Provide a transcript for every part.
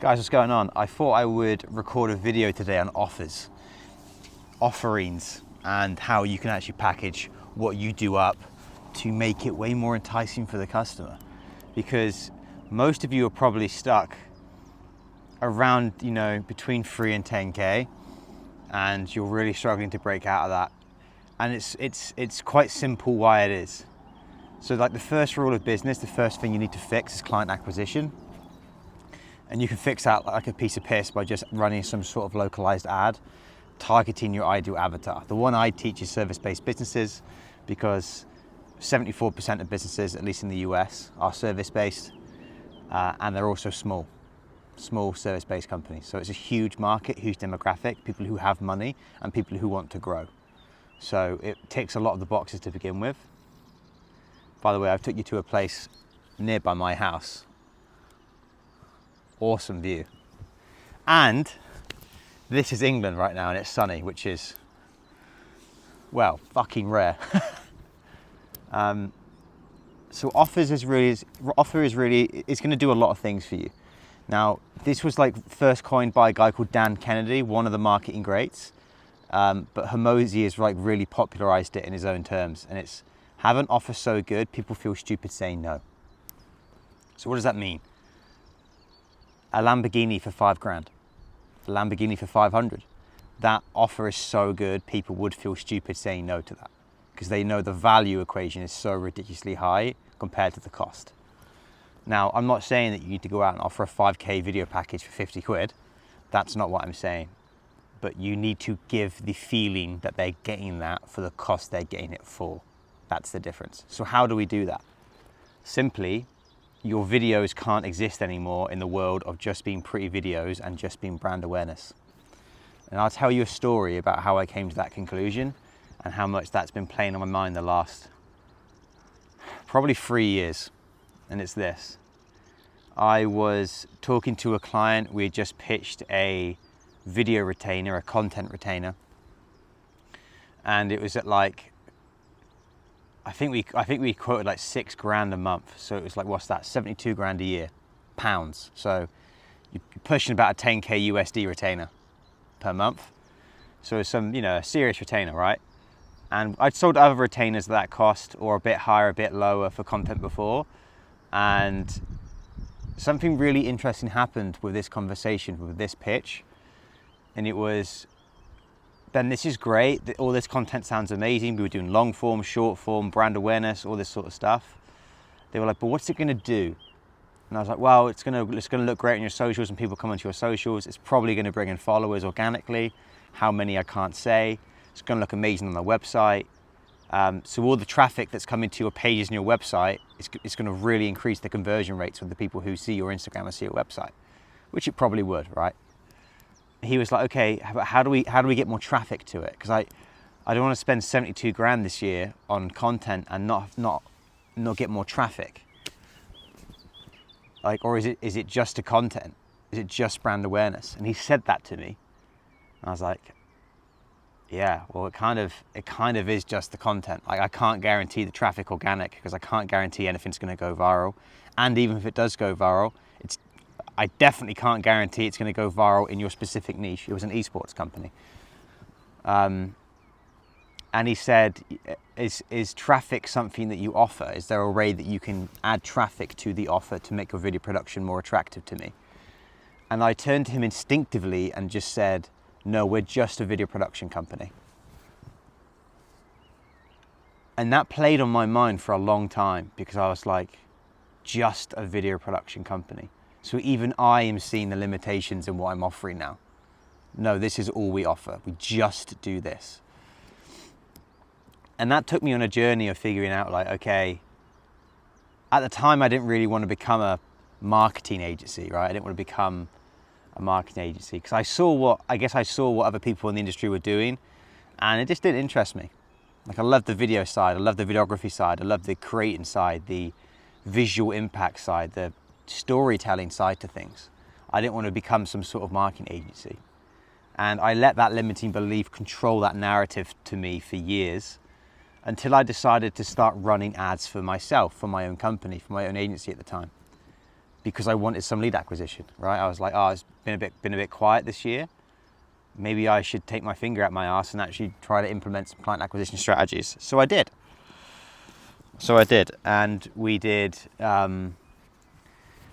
Guys, what's going on? I thought I would record a video today on offerings, and how you can actually package what you do up to make it way more enticing for the customer. Because most of you are probably stuck around, between 3 and 10K, and you're really struggling to break out of that. And it's quite simple why it is. So like the first rule of business, the first thing you need to fix is client acquisition. And you can fix that like a piece of piss by just running some sort of localized ad, targeting your ideal avatar. The one I teach is service-based businesses, because 74% of businesses, at least in the US, are service-based, and they're also small service-based companies. So it's a huge market, huge demographic, people who have money and people who want to grow. So it ticks a lot of the boxes to begin with. By the way, I've took you to a place nearby my house. Awesome view. And this is England right now, and it's sunny, which is, well, fucking rare. So offer is really, it's going to do a lot of things for you. Now, this was like first coined by a guy called Dan Kennedy, one of the marketing greats. But Hormozi has like really popularized it in his own terms, and it's have an offer so good people feel stupid saying no. So what does that mean? A Lamborghini for 5 grand, a Lamborghini for 500. That offer is so good, people would feel stupid saying no to that, because they know the value equation is so ridiculously high compared to the cost. Now, I'm not saying that you need to go out and offer a 5K video package for 50 quid. That's not what I'm saying. But you need to give the feeling that they're getting that for the cost they're getting it for. That's the difference. So how do we do that? Simply, your videos can't exist anymore in the world of just being pretty videos and just being brand awareness. And I'll tell you a story about how I came to that conclusion and how much that's been playing on my mind the last probably 3 years. And it's this. I was talking to a client. We had just pitched a video retainer, a content retainer. And it was at like, I think we quoted like 6 grand a month. So it was like, what's that? 72 grand a year, pounds. So you're pushing about a 10K USD retainer per month. So it's some, a serious retainer, right? And I'd sold other retainers at that cost, or a bit higher, a bit lower for content before. And something really interesting happened with this conversation, with this pitch. And it was, Ben, this is great. All this content sounds amazing. We were doing long form, short form, brand awareness, all this sort of stuff. They were like, but what's it going to do? And I was like, well, it's going to look great on your socials, and people come onto your socials. It's probably going to bring in followers organically. How many, I can't say. It's going to look amazing on the website. So all the traffic that's coming to your pages and your website, it's going to really increase the conversion rates with the people who see your Instagram and see your website, which it probably would, right? He was like, okay, how do we get more traffic to it? Because I don't want to spend 72 grand this year on content and not get more traffic. Like, or is it just the content? Is it just brand awareness? And he said that to me, and I was like, yeah, well, it kind of is just the content. Like, I can't guarantee the traffic organic, because I can't guarantee anything's going to go viral. And even if it does go viral, I definitely can't guarantee it's going to go viral in your specific niche. It was an esports company. And he said, is traffic something that you offer? Is there a way that you can add traffic to the offer to make your video production more attractive to me? And I turned to him instinctively and just said, no, we're just a video production company. And that played on my mind for a long time, because I was like, just a video production company. So even I am seeing the limitations in what I'm offering now. No, this is all we offer. We just do this. And that took me on a journey of figuring out, like, okay, at the time I didn't really want to become a marketing agency, right? I didn't want to become a marketing agency, because I saw what other people in the industry were doing, and it just didn't interest me. Like, I love the video side, I love the videography side, I love the creating side, the visual impact side, the storytelling side to things. I didn't want to become some sort of marketing agency. And I let that limiting belief control that narrative to me for years, until I decided to start running ads for myself, for my own company, for my own agency at the time. because I wanted some lead acquisition, right? I was like, oh, it's been a bit quiet this year. Maybe I should take my finger out my ass and actually try to implement some client acquisition strategies. So I did. And we did,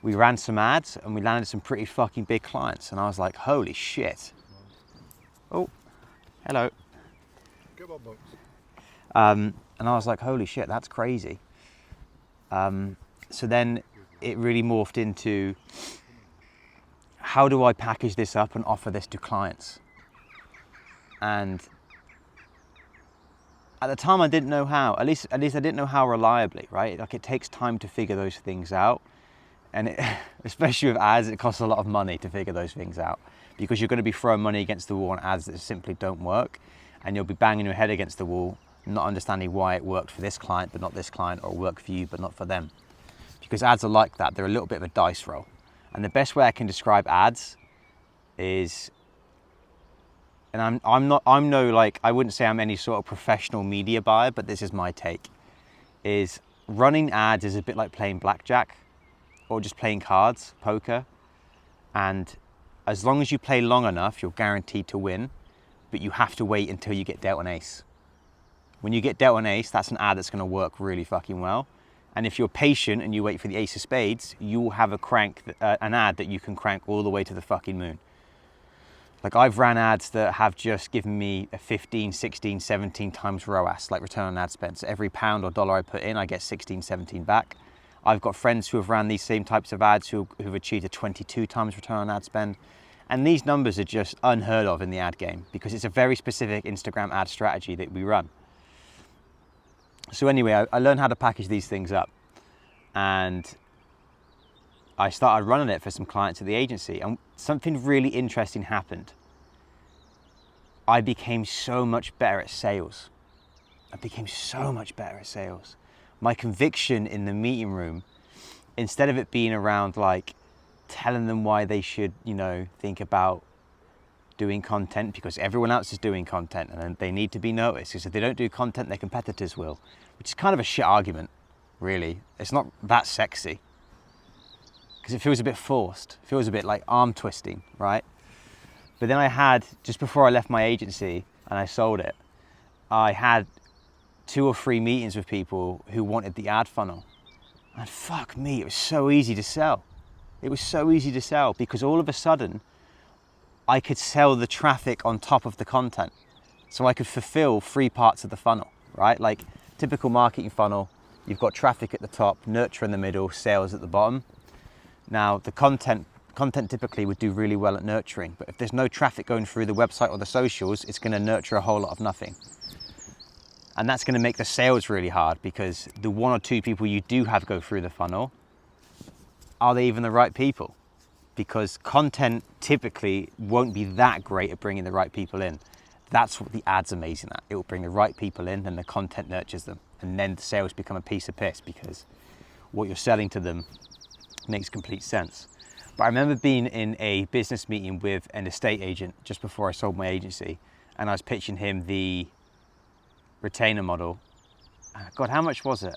we ran some ads and we landed some pretty fucking big clients. And I was like, holy shit. Oh, hello. And I was like, holy shit, that's crazy. So then it really morphed into, how do I package this up and offer this to clients? And at the time I didn't know how, at least I didn't know how reliably, right? Like, it takes time to figure those things out. And especially with ads, it costs a lot of money to figure those things out, because you're going to be throwing money against the wall on ads that simply don't work. And you'll be banging your head against the wall, not understanding why it worked for this client, but not this client, or worked for you, but not for them. Because ads are like that. They're a little bit of a dice roll. And the best way I can describe ads is, and I'm no, like, I wouldn't say I'm any sort of professional media buyer, but this is my take, is running ads is a bit like playing blackjack or just playing cards, poker. And as long as you play long enough, you're guaranteed to win, but you have to wait until you get dealt an ace. When you get dealt an ace, that's an ad that's gonna work really fucking well. And if you're patient and you wait for the ace of spades, you will have an ad that you can crank all the way to the fucking moon. Like, I've ran ads that have just given me a 15, 16, 17 times ROAS, like return on ad spend. So every pound or dollar I put in, I get 16, 17 back. I've got friends who have ran these same types of ads who've achieved a 22 times return on ad spend. And these numbers are just unheard of in the ad game, because it's a very specific Instagram ad strategy that we run. So anyway, I learned how to package these things up, and I started running it for some clients at the agency, and something really interesting happened. I became so much better at sales. My conviction in the meeting room, instead of it being around like telling them why they should, think about doing content because everyone else is doing content and they need to be noticed, because if they don't do content, their competitors will, which is kind of a shit argument, really. It's not that sexy, because it feels a bit forced. It feels a bit like arm twisting, right? But then I had, just before I left my agency and I sold it, I had 2 or 3 meetings with people who wanted the ad funnel. And fuck me, it was so easy to sell. Because all of a sudden, I could sell the traffic on top of the content. So I could fulfill 3 parts of the funnel, right? Like, typical marketing funnel, you've got traffic at the top, nurture in the middle, sales at the bottom. Now, the content typically would do really well at nurturing, but if there's no traffic going through the website or the socials, it's gonna nurture a whole lot of nothing. And that's gonna make the sales really hard, because the 1 or 2 people you do have go through the funnel, are they even the right people? Because content typically won't be that great at bringing the right people in. That's what the ad's amazing at. It will bring the right people in, and the content nurtures them. And then the sales become a piece of piss, because what you're selling to them makes complete sense. But I remember being in a business meeting with an estate agent just before I sold my agency, and I was pitching him the retainer model. God, how much was it?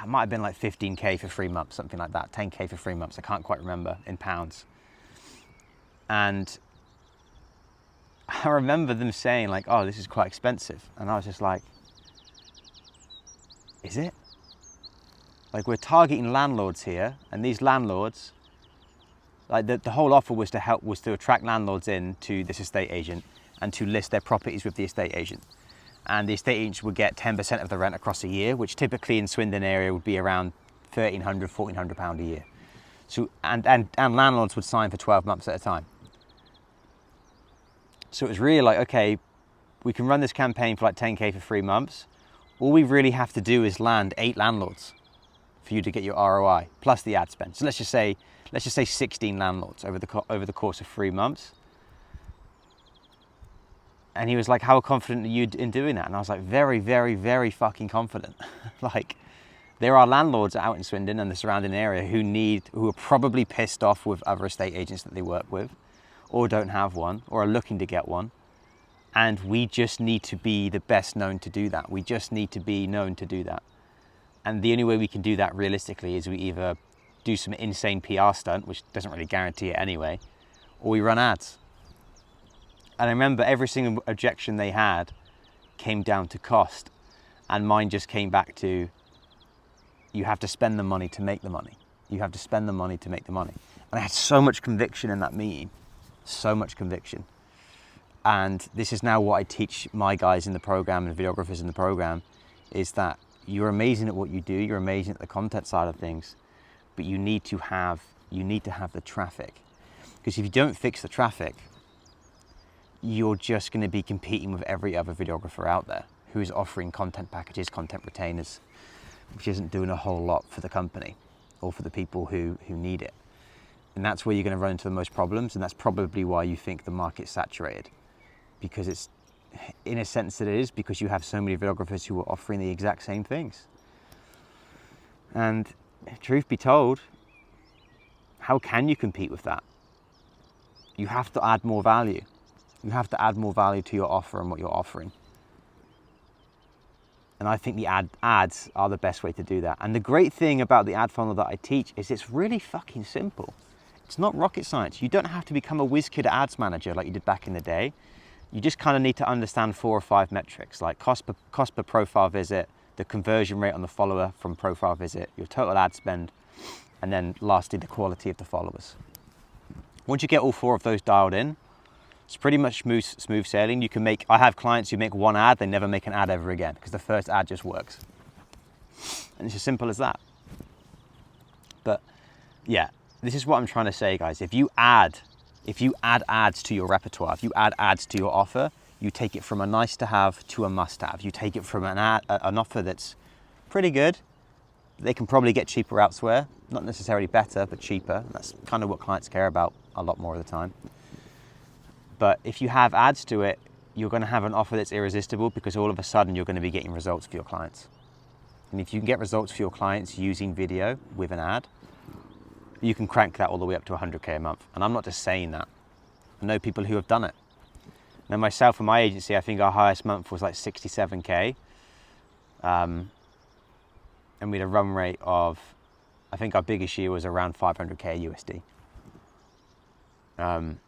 It might have been like 15K for 3 months, something like that, 10K for 3 months. I can't quite remember in pounds. And I remember them saying like, oh, this is quite expensive. And I was just like, is it? Like, we're targeting landlords here, and these landlords, like the whole offer was to attract landlords in to this estate agent and to list their properties with the estate agent. And the estate agents would get 10% of the rent across a year, which typically in Swindon area would be around £1,300, £1,400 a year. So, and landlords would sign for 12 months at a time. So it was really like, okay, we can run this campaign for like 10K for 3 months. All we really have to do is land 8 landlords for you to get your ROI, plus the ad spend. So let's just say 16 landlords over the course of 3 months. And he was like, how confident are you in doing that? And I was like, very, very, very fucking confident. Like, there are landlords out in Swindon and the surrounding area who are probably pissed off with other estate agents that they work with, or don't have one, or are looking to get one. And we just need to be the best known to do that. We just need to be known to do that. And the only way we can do that realistically is we either do some insane PR stunt, which doesn't really guarantee it anyway, or we run ads. And I remember every single objection they had came down to cost. And mine just came back to, you have to spend the money to make the money. You have to spend the money to make the money. And I had so much conviction in that meeting, so much conviction. And this is now what I teach my guys in the program and videographers in the program, is that you're amazing at what you do, you're amazing at the content side of things, but you need to have the traffic. Because if you don't fix the traffic, you're just going to be competing with every other videographer out there who's offering content packages, content retainers, which isn't doing a whole lot for the company or for the people who need it. And that's where you're going to run into the most problems, and that's probably why you think the market's saturated. Because it's, in a sense that it is, because you have so many videographers who are offering the exact same things. And truth be told, how can you compete with that? You have to add more value. You have to add more value to your offer and what you're offering. And I think the ads are the best way to do that. And the great thing about the ad funnel that I teach is it's really fucking simple. It's not rocket science. You don't have to become a whiz kid ads manager like you did back in the day. You just kind of need to understand 4 or 5 metrics, like cost per profile visit, the conversion rate on the follower from profile visit, your total ad spend, and then lastly, the quality of the followers. Once you get all 4 of those dialed in, it's pretty much smooth sailing. You can I have clients who make 1 ad, they never make an ad ever again because the first ad just works. And it's as simple as that. But yeah, this is what I'm trying to say, guys. If you add ads to your repertoire, if you add ads to your offer, you take it from a nice to have to a must have. You take it from an offer that's pretty good. They can probably get cheaper elsewhere, not necessarily better, but cheaper. That's kind of what clients care about a lot more of the time. But if you have ads to it, you're going to have an offer that's irresistible because all of a sudden you're going to be getting results for your clients. And if you can get results for your clients using video with an ad, you can crank that all the way up to 100K a month. And I'm not just saying that. I know people who have done it. Now myself and my agency, I think our highest month was like 67K. And we had a run rate of, I think our biggest year was around 500K USD. And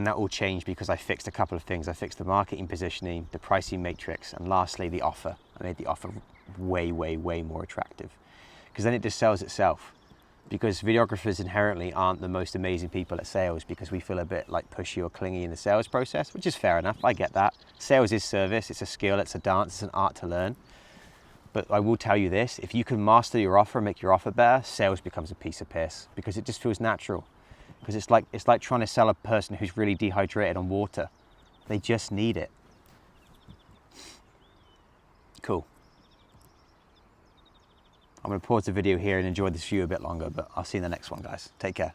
that all changed because I fixed a couple of things. I fixed the marketing positioning, the pricing matrix, and lastly, the offer. I made the offer way, way, way more attractive because then it just sells itself. Because videographers inherently aren't the most amazing people at sales because we feel a bit like pushy or clingy in the sales process, which is fair enough. I get that. Sales is service. It's a skill. It's a dance. It's an art to learn. But I will tell you this, if you can master your offer and make your offer better, sales becomes a piece of piss because it just feels natural. Because it's like trying to sell a person who's really dehydrated on water. They just need it. Cool. I'm going to pause the video here and enjoy this view a bit longer, but I'll see you in the next one, guys. Take care.